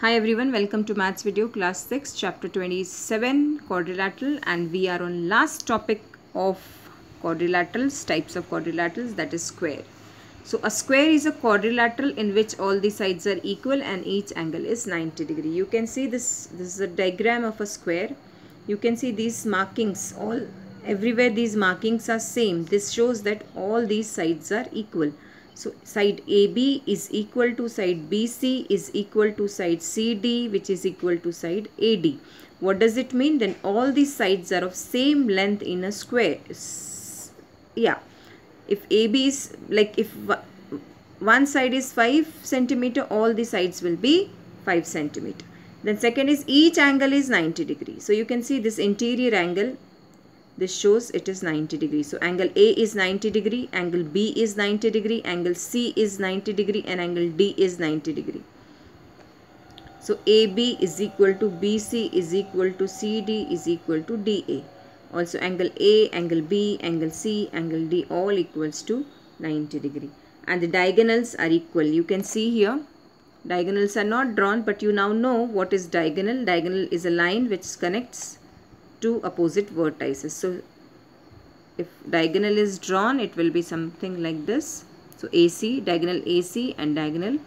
Hi everyone, welcome to Maths video class 6 chapter 27 quadrilateral, and we are on last topic of quadrilaterals, types of quadrilaterals, that is square. So a square is a quadrilateral in which all the sides are equal and each angle is 90 degree. You can see this is a diagram of a square. You can see these markings, everywhere these markings are same. This shows that all these sides are equal. So side AB is equal to side BC is equal to side CD, which is equal to side AD. What does it mean? Then all these sides are of same length in a square. Yeah. If AB is if one side is 5 centimeter, all the sides will be 5 centimeter. Then second is each angle is 90 degree. So you can see this interior angle. This shows it is 90 degree. So angle A is 90 degree, angle B is 90 degree, angle C is 90 degree, and angle D is 90 degree. So AB is equal to BC is equal to CD is equal to DA. Also angle A, angle B, angle C, angle D all equals to 90 degree. And the diagonals are equal. You can see here, diagonals are not drawn, but you now know what is diagonal. Diagonal is a line which connects two opposite vertices. So if diagonal is drawn, it will be something like this. So AC, diagonal AC and diagonal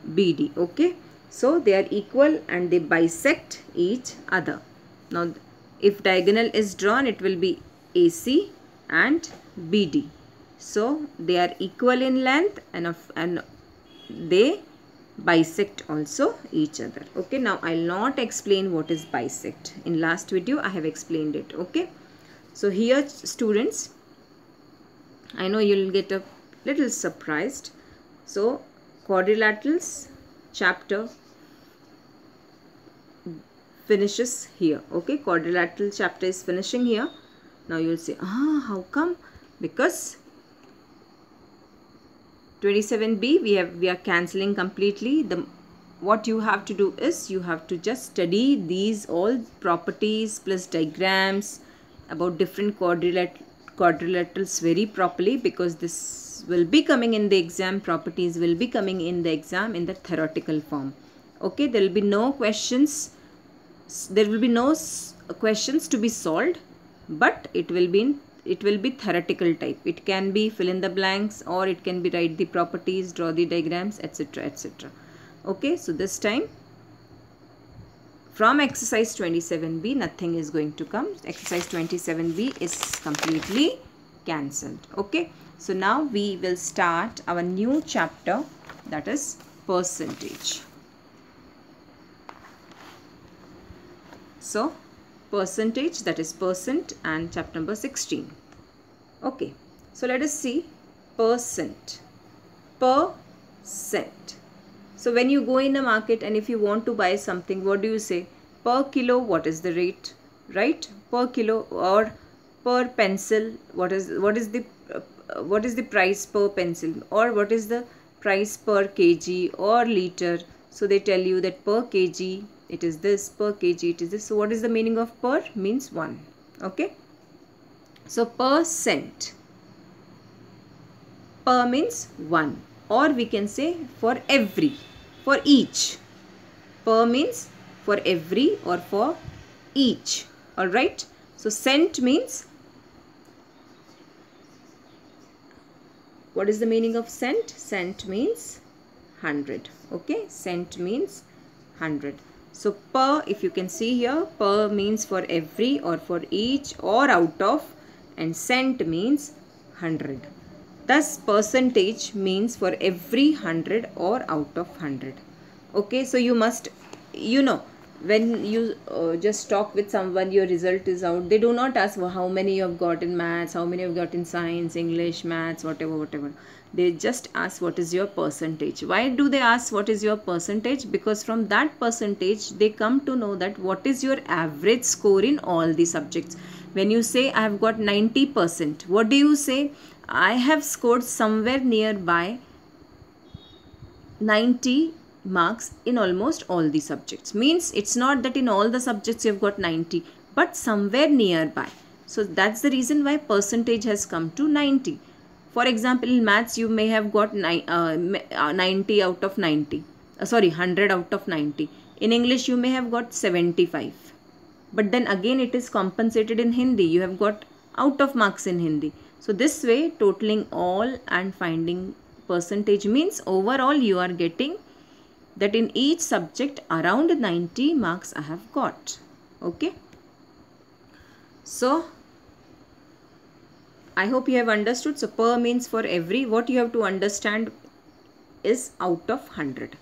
BD. Okay. So they are equal and they bisect each other. Now if diagonal is drawn, it will be AC and BD. So they are equal in length and they bisect also each other. Okay, now I'll not explain what is bisect. In last video I have explained it. Okay, so here students, I know you'll get a little surprised. So quadrilaterals chapter finishes here. Okay, quadrilateral chapter is finishing here. Now you'll say, how come? Because 27b we are cancelling completely. What you have to do is you have to just study these all properties plus diagrams about different quadrilaterals very properly, because this will be coming in the exam. Properties will be coming in the exam in the theoretical form. Okay, there will be no questions. There will be no questions to be solved, but it will be theoretical type. It can be fill in the blanks, or it can be write the properties, draw the diagrams, etc, etc. Okay, so this time from exercise 27b nothing is going to come. Exercise 27b is completely cancelled. Okay, so now we will start our new chapter, that is percentage. So percentage, that is percent, and chapter number 16. Okay, so let us see percent. Percent. So when you go in a market and if you want to buy something, what do you say? Per kilo, what is the rate, right? Per kilo. Or per pencil, what is the price per pencil, or what is the price per kg or liter? So they tell you that per kg it is this, per kg it is this. So what is the meaning of per? Means 1. Okay, so percent. Per means 1, or we can say for every, for each. Per means for every or for each. Alright, so cent means, what is the meaning of cent? Cent means 100. Okay, cent means 100. So per, if you can see here, per means for every or for each or out of, and cent means 100. Thus percentage means for every 100 or out of 100. Okay, so you must, when you just talk with someone, your result is out, they do not ask how many you have got in maths, how many you have got in science, English, maths, whatever. They just ask what is your percentage. Why do they ask what is your percentage? Because from that percentage they come to know that what is your average score in all the subjects. When you say I have got 90%, what do you say? I have scored somewhere nearby 90 marks in almost all the subjects. Means it's not that in all the subjects you have got 90, but somewhere nearby. So that's the reason why percentage has come to 90. For example, in maths you may have got 90 out of 90. 100 out of 90. In English you may have got 75. But then again it is compensated in Hindi. You have got out of marks in Hindi. So this way totaling all and finding percentage means overall you are getting that in each subject around 90 marks I have got. Okay. So I hope you have understood. So per means for every. What you have to understand is out of 100.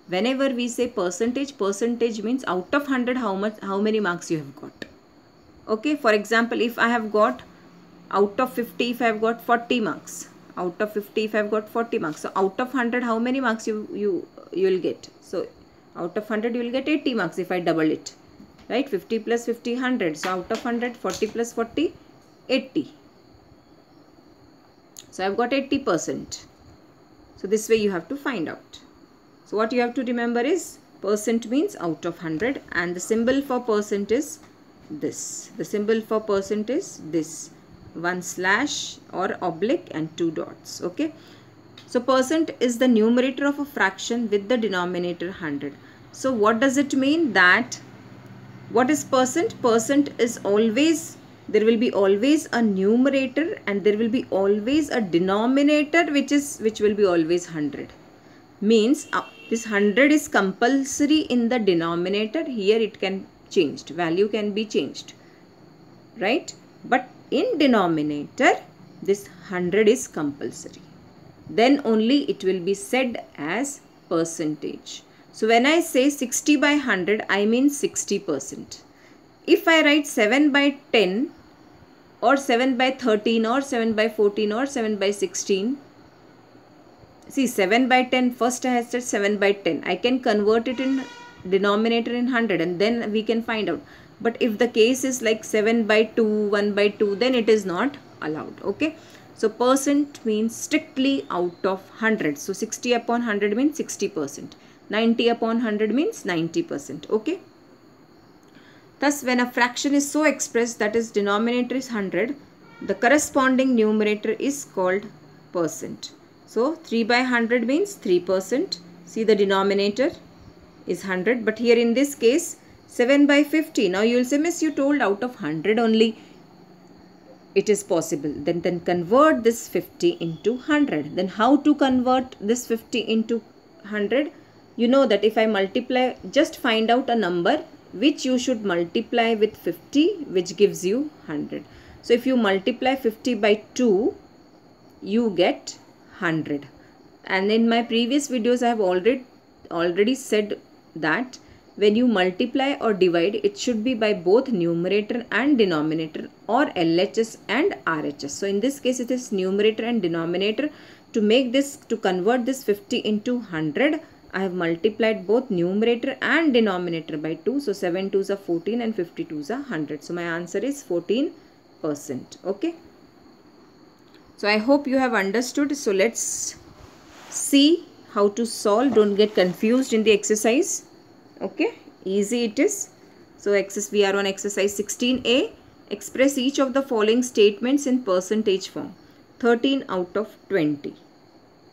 Whenever we say percentage, percentage means out of 100 how many marks you have got. Okay, for example, if I have got out of 50, if I have got 40 marks, out of 50 if I have got 40 marks, so out of 100 how many marks you will get? So out of 100 you will get 80 marks if I double it, right? 50 plus 50, 100. So out of 100, 40 plus 40, 80. So I have got 80%. So this way you have to find out. So what you have to remember is percent means out of 100 and the symbol for percent is this. The symbol for percent is this. 1 slash or oblique and 2 dots. Okay. So percent is the numerator of a fraction with the denominator 100. So what does it mean? That what is percent? Percent is always, there will be always a numerator and there will be always a denominator which will be always 100. Means this 100 is compulsory in the denominator. Here it can changed, value can be changed, right? But in denominator this 100 is compulsory. Then only it will be said as percentage. So when I say 60 by 100, I mean 60%. If I write 7 by 10 or 7 by 13 or 7 by 14 or 7 by 16, see 7 by 10, first I have said 7 by 10. I can convert it in denominator in 100 and then we can find out. But if the case is like 7 by 2, 1 by 2, then it is not allowed. Okay. So percent means strictly out of 100. So 60 upon 100 means 60%. 90 upon 100 means 90%. Okay. Thus when a fraction is so expressed, that is denominator is 100, the corresponding numerator is called percent. So 3 by 100 means 3%. See, the denominator is 100, but here in this case 7 by 50. Now you will say, miss, you told out of 100 only it is possible. Then convert this 50 into 100. Then how to convert this 50 into 100? You know that if I multiply, just find out a number which you should multiply with 50, which gives you 100. So if you multiply 50 by 2, you get 100. And in my previous videos I have already said that when you multiply or divide, it should be by both numerator and denominator, or LHS and RHS. So in this case it is numerator and denominator. To make this, to convert this 50 into 100, I have multiplied both numerator and denominator by 2. So 7 2s are 14 and 50 2s are 100. So my answer is 14%. Okay. So I hope you have understood. So let's see how to solve. Don't get confused in the exercise. Okay, easy it is. So we are on exercise 16a. Express each of the following statements in percentage form. 13 out of 20.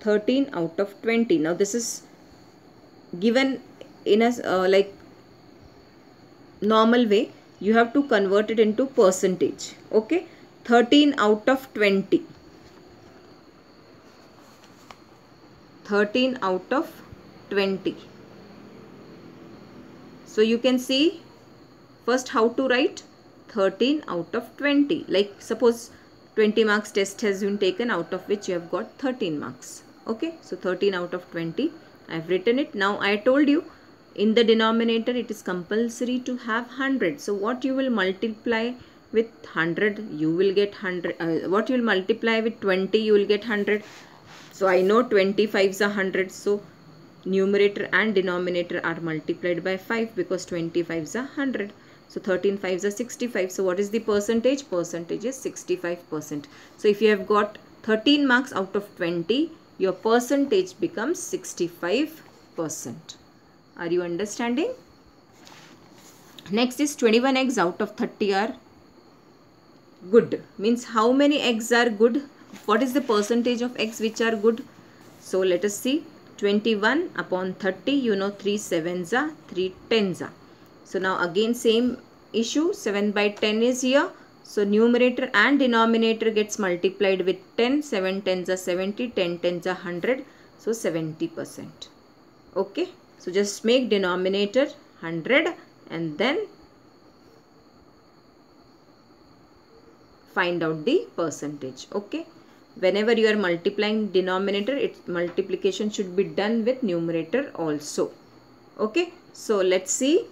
13 out of 20. Now this is given in a like normal way. You have to convert it into percentage. Okay, 13 out of 20. 13 out of 20. So you can see first how to write 13 out of 20. Like suppose 20 marks test has been taken, out of which you have got 13 marks. Okay, so 13 out of 20. I have written it. Now I told you in the denominator it is compulsory to have 100. So what you will multiply with 100, you will get 100. What you will multiply with 20, you will get 100. So I know 25s are 100. So numerator and denominator are multiplied by 5 because 25s are 100. So 13 5s are 65. So what is the percentage? Percentage is 65%. So if you have got 13 marks out of 20, your percentage becomes 65%. Are you understanding? Next is 21 eggs out of 30 are good. Means how many eggs are good? What is the percentage of eggs which are good? So let us see. 21 upon 30, you know 3 sevens are, 3 tens are. So now again same issue, 7 by 10 is here. So numerator and denominator gets multiplied with 10, 7 tens are 70, 10 tens are 100, so 70%. Okay, so just make denominator 100 and then find out the percentage. Okay, whenever you are multiplying denominator, its multiplication should be done with numerator also. Okay, so let's see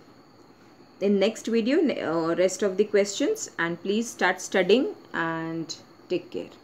in next video rest of the questions, and please start studying and take care.